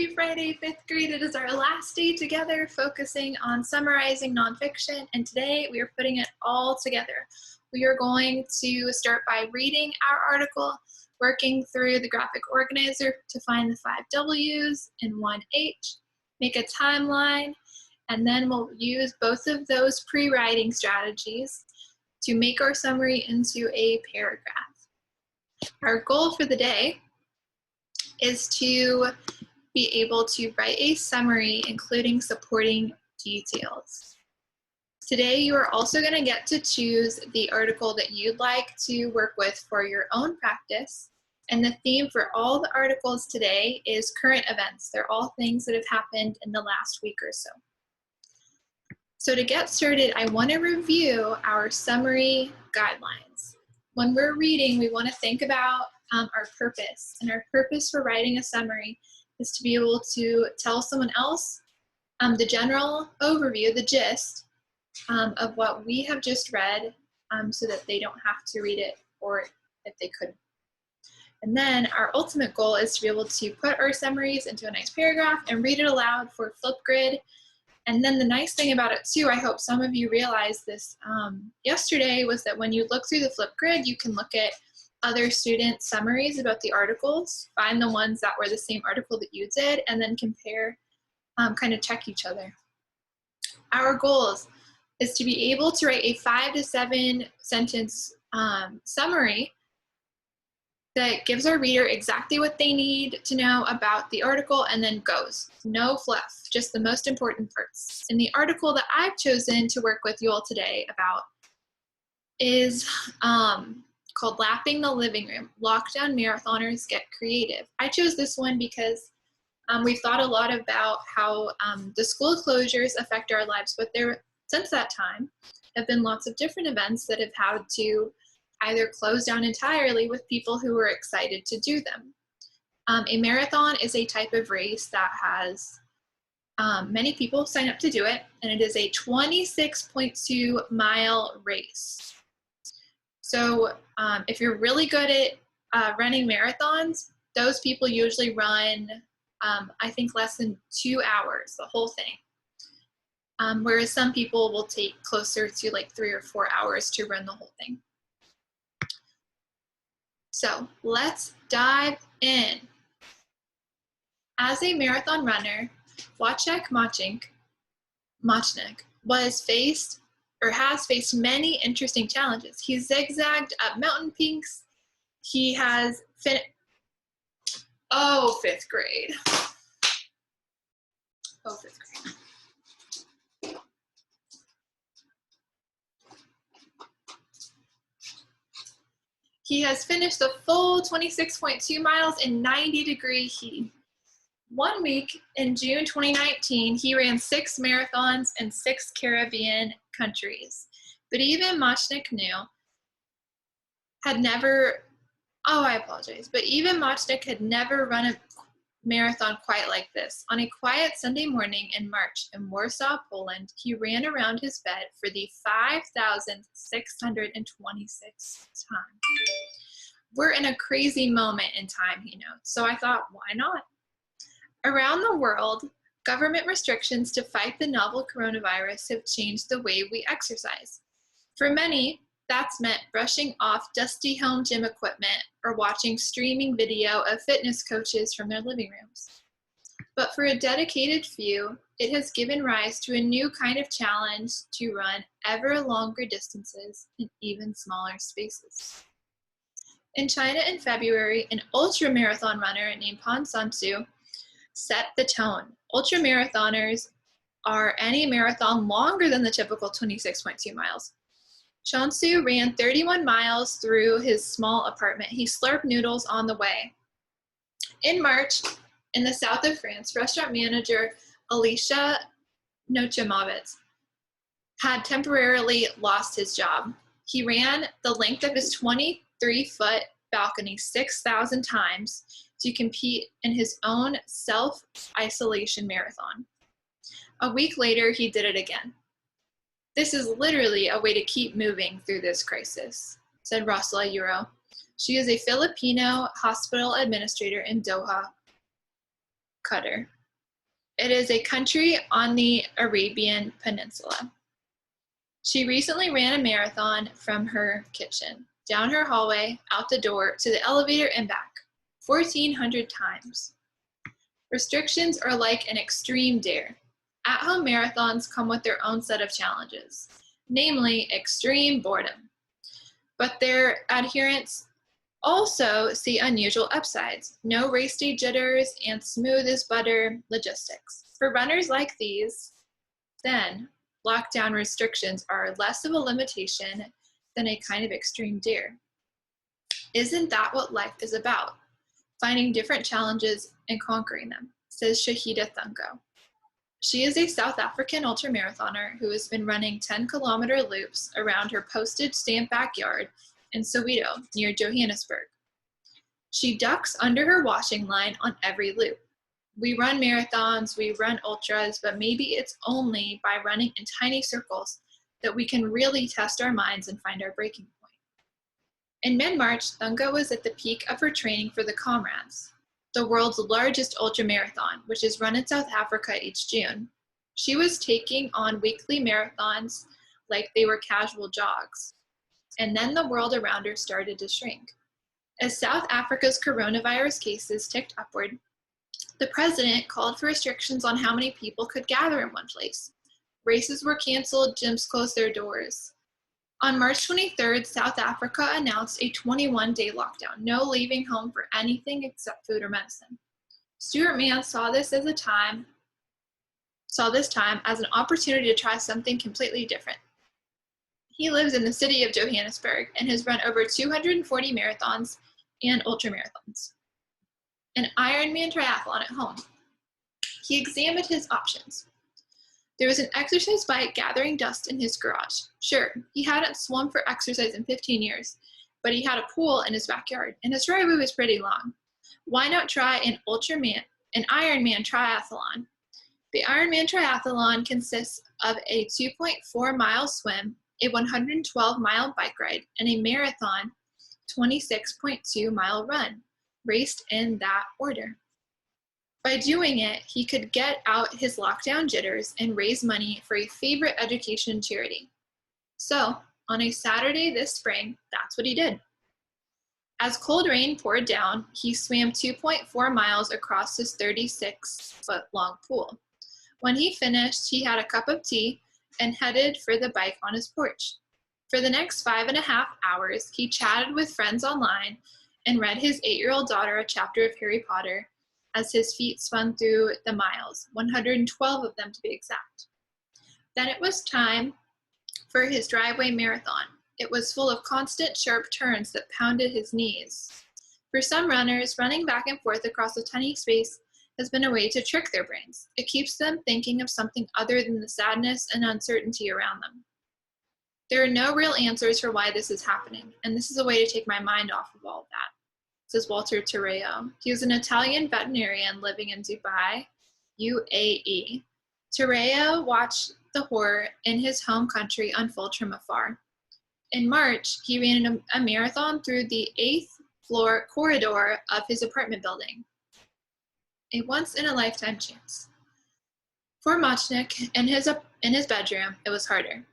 Happy Friday, 5th grade. It is our last day together focusing on summarizing nonfiction, and today we are putting it all together. We are going to start by reading our article, working through the graphic organizer to find the 5 W's and 1 H, make a timeline, and then we'll use both of those pre-writing strategies to make our summary into a paragraph. Our goal for the day is to be able to write a summary including supporting details. Today you are also going to get to choose the article that you'd like to work with for your own practice, and the theme for all the articles today is current events. They're all things that have happened in the last week or so. So to get started, I want to review our summary guidelines. When we're reading, we want to think about our purpose, and our purpose for writing a summary is to be able to tell someone else the general overview, the gist of what we have just read, so that they don't have to read it, or if they couldn't. And then our ultimate goal is to be able to put our summaries into a nice paragraph and read it aloud for Flipgrid. And then the nice thing about it too, I hope some of you realized this yesterday, was that when you look through the Flipgrid, you can look at other student summaries about the articles, find the ones that were the same article that you did, and then compare, kind of check each other. Our goals is to be able to write a 5 to 7 sentence summary that gives our reader exactly what they need to know about the article and then goes. No fluff, just the most important parts. And the article that I've chosen to work with you all today about is called Lapping the Living Room, Lockdown Marathoners Get Creative. I chose this one because we've thought a lot about how the school closures affect our lives, but there, since that time, have been lots of different events that have had to either close down entirely with people who were excited to do them. A marathon is a type of race that has many people sign up to do it, and it is a 26.2 mile race. So if you're really good at running marathons, those people usually run, I think, less than 2 hours, the whole thing. Whereas some people will take closer to like 3 or 4 hours to run the whole thing. So let's dive in. As a marathon runner, Wojciech Mocznik has faced many interesting challenges. He zigzagged up mountain peaks. He has Oh, 5th grade. Oh, 5th grade. He has finished the full 26.2 miles in 90-degree heat. 1 week in June 2019, he ran 6 marathons in 6 Caribbean countries. But even Mocznik had never run a marathon quite like this. On a quiet Sunday morning in March in Warsaw, Poland, he ran around his bed for the 5,626th time. We're in a crazy moment in time, he notes, so I thought, why not? Around the world, government restrictions to fight the novel coronavirus have changed the way we exercise. For many, that's meant brushing off dusty home gym equipment or watching streaming video of fitness coaches from their living rooms. But for a dedicated few, it has given rise to a new kind of challenge to run ever longer distances in even smaller spaces. In China in February, an ultra-marathon runner named Han Sansu set the tone. Ultramarathoners are any marathon longer than the typical 26.2 miles. Shansu ran 31 miles through his small apartment. He slurped noodles on the way. In March, in the south of France, restaurant manager Alicia Nochemovitz had temporarily lost his job. He ran the length of his 23-foot balcony 6,000 times to compete in his own self-isolation marathon. A week later, he did it again. This is literally a way to keep moving through this crisis, said Rosla Euro. She is a Filipino hospital administrator in Doha, Qatar. It is a country on the Arabian Peninsula. She recently ran a marathon from her kitchen, down her hallway, out the door, to the elevator and back, 1,400 times. Restrictions are like an extreme dare. At-home marathons come with their own set of challenges, namely extreme boredom. But their adherents also see unusual upsides, no race day jitters, and smooth as butter logistics. For runners like these, then, lockdown restrictions are less of a limitation than a kind of extreme dare. Isn't that what life is about? Finding different challenges and conquering them, says Shahida Thunko. She is a South African ultramarathoner who has been running 10-kilometer loops around her postage stamp backyard in Soweto, near Johannesburg. She ducks under her washing line on every loop. We run marathons, we run ultras, but maybe it's only by running in tiny circles that we can really test our minds and find our breaking point. In mid-March, Thunga was at the peak of her training for the Comrades, the world's largest ultramarathon, which is run in South Africa each June. She was taking on weekly marathons like they were casual jogs. And then the world around her started to shrink. As South Africa's coronavirus cases ticked upward, the president called for restrictions on how many people could gather in one place. Races were canceled, gyms closed their doors. On March 23rd, South Africa announced a 21-day lockdown, no leaving home for anything except food or medicine. Stuart Mann saw this time as an opportunity to try something completely different. He lives in the city of Johannesburg and has run over 240 marathons and ultramarathons, an Ironman Triathlon at home. He examined his options. There was an exercise bike gathering dust in his garage. Sure, he hadn't swum for exercise in 15 years, but he had a pool in his backyard, and his driveway was pretty long. Why not try an Ironman Triathlon? The Ironman Triathlon consists of a 2.4-mile swim, a 112-mile bike ride, and a marathon 26.2-mile run, raced in that order. By doing it, he could get out his lockdown jitters and raise money for a favorite education charity. So, on a Saturday this spring, that's what he did. As cold rain poured down, he swam 2.4 miles across his 36-foot-long pool. When he finished, he had a cup of tea and headed for the bike on his porch. For the next 5.5 hours, he chatted with friends online and read his 8-year-old daughter a chapter of Harry Potter as his feet spun through the miles, 112 of them to be exact. Then it was time for his driveway marathon. It was full of constant sharp turns that pounded his knees. For some runners, running back and forth across a tiny space has been a way to trick their brains. It keeps them thinking of something other than the sadness and uncertainty around them. There are no real answers for why this is happening, and this is a way to take my mind off of all of that, says Walter Terreo. He is an Italian veterinarian living in Dubai, UAE. Terreo watched the horror in his home country unfold from afar. In March, he ran a marathon through the 8th floor corridor of his apartment building. A once-in-a-lifetime chance. For Mochnik, in his bedroom, it was harder.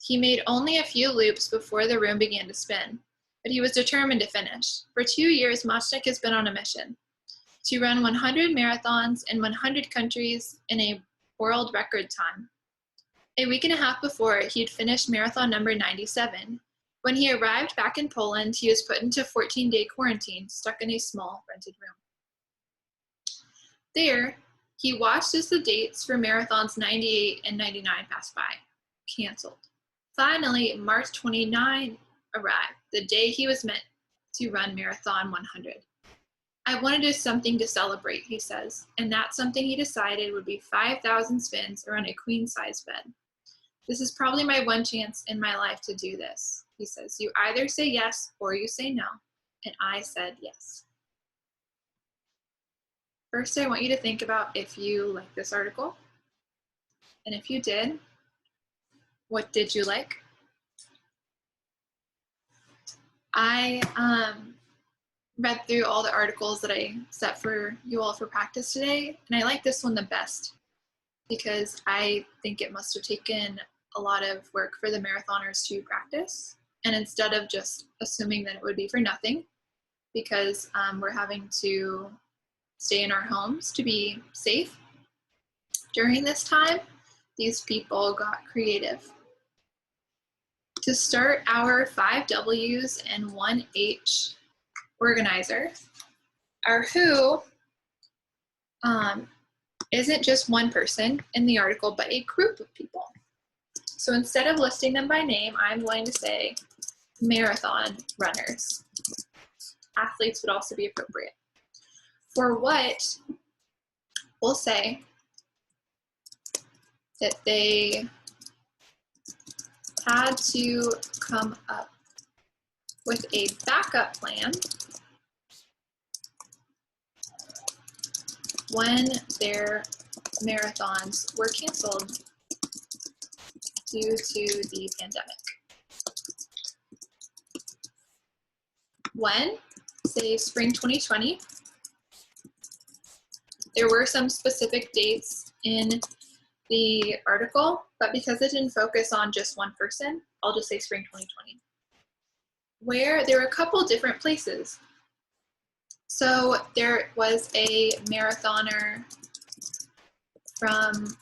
He made only a few loops before the room began to spin, but he was determined to finish. For 2 years, Mochnik has been on a mission to run 100 marathons in 100 countries in a world record time. A week and a half before, he'd finished marathon number 97. When he arrived back in Poland, he was put into 14-day quarantine, stuck in a small rented room. There, he watched as the dates for marathons 98 and 99 passed by, canceled. Finally, March 29 arrived, the day he was meant to run Marathon 100. I wanted something to celebrate, he says, and that something he decided would be 5,000 spins around a queen-size bed. This is probably my one chance in my life to do this, he says. You either say yes or you say no, and I said yes. First, I want you to think about if you like this article, and if you did, what did you like? I read through all the articles that I set for you all for practice today, and I like this one the best. because I think it must have taken a lot of work for the marathoners to practice. And instead of just assuming that it would be for nothing, because we're having to stay in our homes to be safe during this time, these people got creative. To start our 5 W's and 1 H organizer, our who isn't just one person in the article, but a group of people. So instead of listing them by name, I'm going to say marathon runners. Athletes would also be appropriate. For what, we'll say that they had to come up with a backup plan when their marathons were canceled due to the pandemic. When, say spring 2020, there were some specific dates in the article, but because it didn't focus on just one person, I'll just say spring 2020, where there were a couple different places. So there was a marathoner from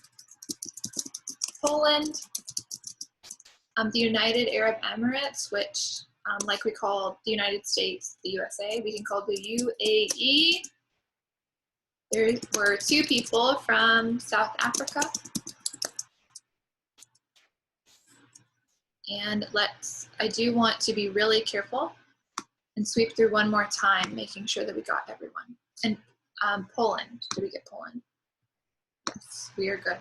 Poland, the United Arab Emirates, which like we call the United States, the USA, we can call the UAE. There were 2 people from South Africa. And I do want to be really careful and sweep through one more time, making sure that we got everyone. And Poland, did we get Poland? Yes, we are good.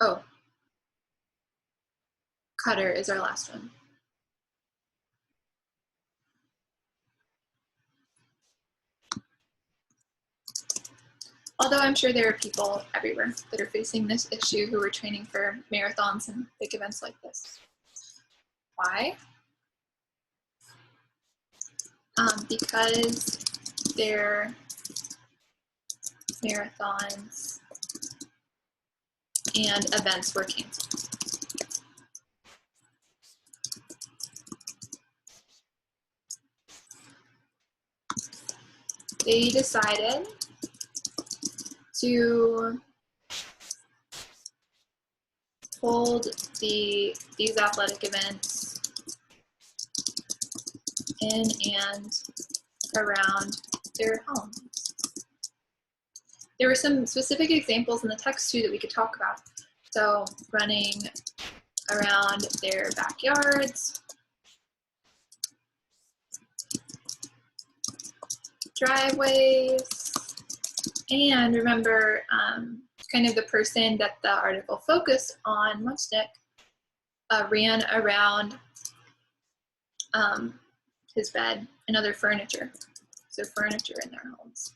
Oh, Qatar is our last one. Although I'm sure there are people everywhere that are facing this issue who are training for marathons and big events like this. Why? Because their marathons and events were canceled. They decided to hold these athletic events in and around their homes. There were some specific examples in the text too that we could talk about. So running around their backyards, driveways, and remember kind of the person that the article focused on, Munchnick, ran around his bed and other furniture. So furniture in their homes.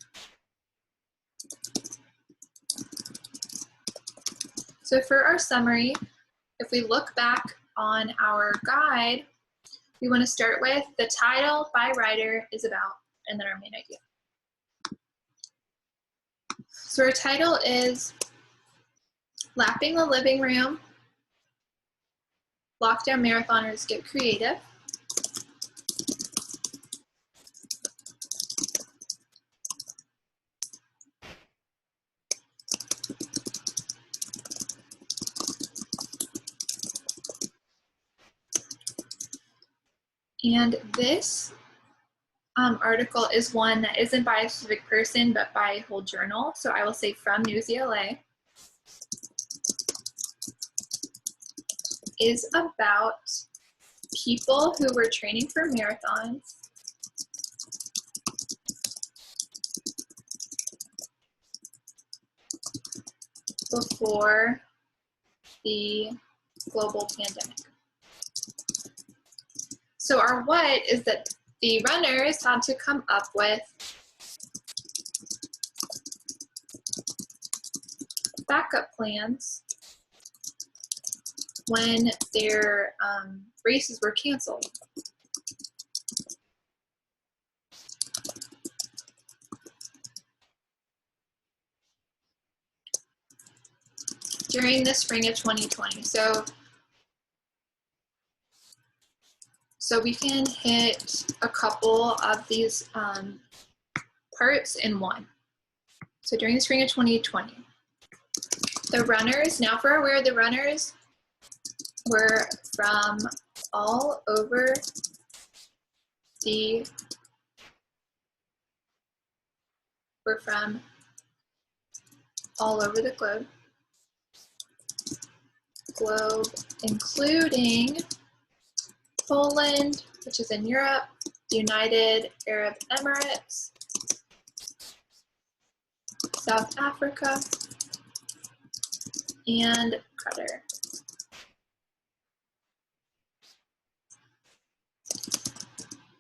So for our summary, if we look back on our guide, we want to start with the title by writer is about, and then our main idea. So our title is Lapping the Living Room, Lockdown Marathoners Get Creative. And this article is one that isn't by a specific person, but by a whole journal. So I will say from UCLA. Is about people who were training for marathons before the global pandemic. So our what is that the runners had to come up with backup plans when their races were canceled. during the spring of 2020. So we can hit a couple of these parts in one. So during the spring of 2020, the runners, now for where the runners were from all over the globe, including Poland, which is in Europe, the United Arab Emirates, South Africa, and Qatar.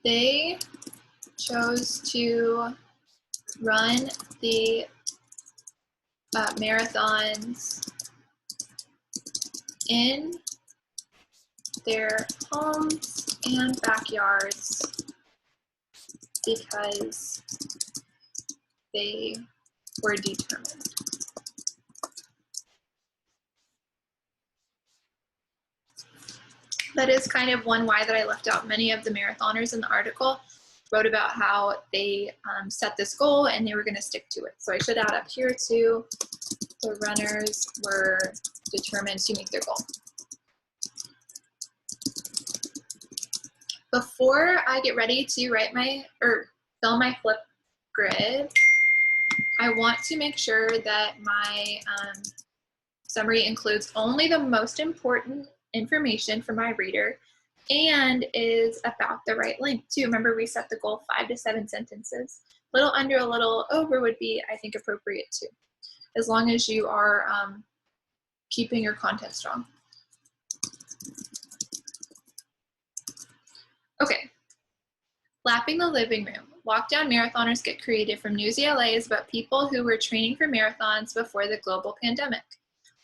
They chose to run the marathons in their homes and backyards because they were determined. That is kind of one why that I left out. Many of the marathoners in the article wrote about how they set this goal and they were going to stick to it. So I should add up here too, the runners were determined to meet their goal. Before I get ready to fill my flip grid, I want to make sure that my summary includes only the most important information for my reader and is about the right length too. Remember, we set the goal 5 to 7 sentences. A little under, a little over would be, I think, appropriate too, as long as you are keeping your content strong. Okay, lapping the living room. Lockdown marathoners get creative from News ELA is about people who were training for marathons before the global pandemic.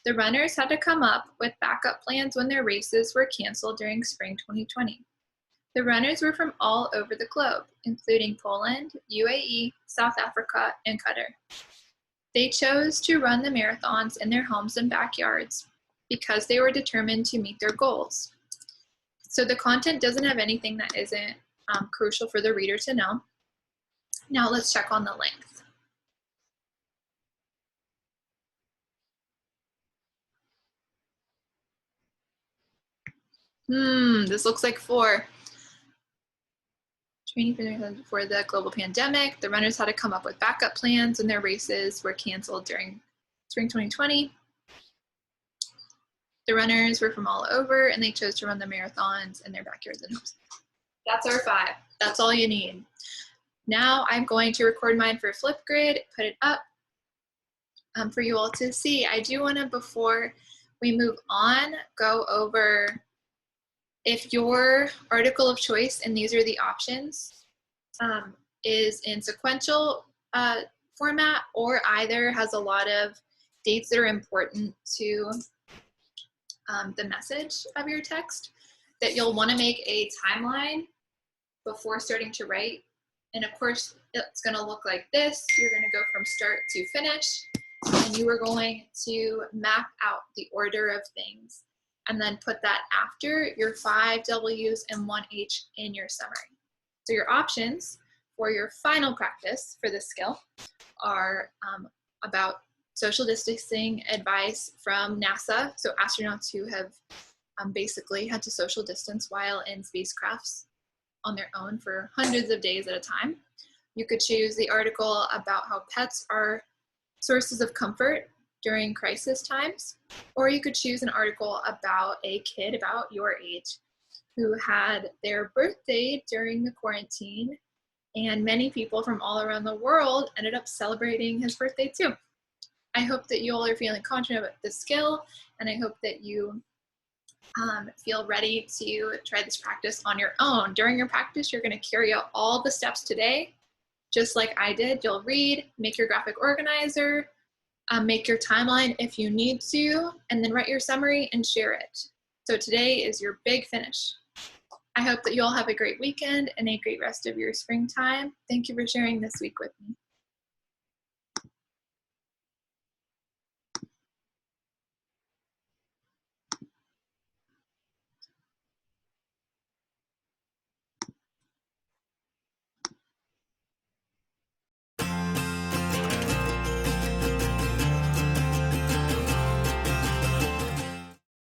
The runners had to come up with backup plans when their races were canceled during spring 2020. The runners were from all over the globe, including Poland, UAE, South Africa, and Qatar. They chose to run the marathons in their homes and backyards because they were determined to meet their goals. So the content doesn't have anything that isn't crucial for the reader to know. Now let's check on the length. This looks like 4. Training for the global pandemic. The runners had to come up with backup plans when their races were canceled during spring 2020. The runners were from all over and they chose to run the marathons in their backyards and homes. That's our 5. That's all you need. Now I'm going to record mine for Flipgrid, put it up for you all to see. I do want to, before we move on, go over if your article of choice, and these are the options, is in sequential format or either has a lot of dates that are important to the message of your text, that you'll want to make a timeline before starting to write. And of course, it's going to look like this. You're going to go from start to finish, and you are going to map out the order of things and then put that after your 5 W's and 1 H in your summary. So your options for your final practice for this skill are about social distancing advice from NASA, so astronauts who have basically had to social distance while in spacecrafts on their own for hundreds of days at a time. You could choose the article about how pets are sources of comfort during crisis times, or you could choose an article about a kid about your age who had their birthday during the quarantine, and many people from all around the world ended up celebrating his birthday too. I hope that you all are feeling confident about this skill, and I hope that you feel ready to try this practice on your own. During your practice, you're going to carry out all the steps today, just like I did. You'll read, make your graphic organizer, make your timeline if you need to, and then write your summary and share it. So today is your big finish. I hope that you all have a great weekend and a great rest of your springtime. Thank you for sharing this week with me.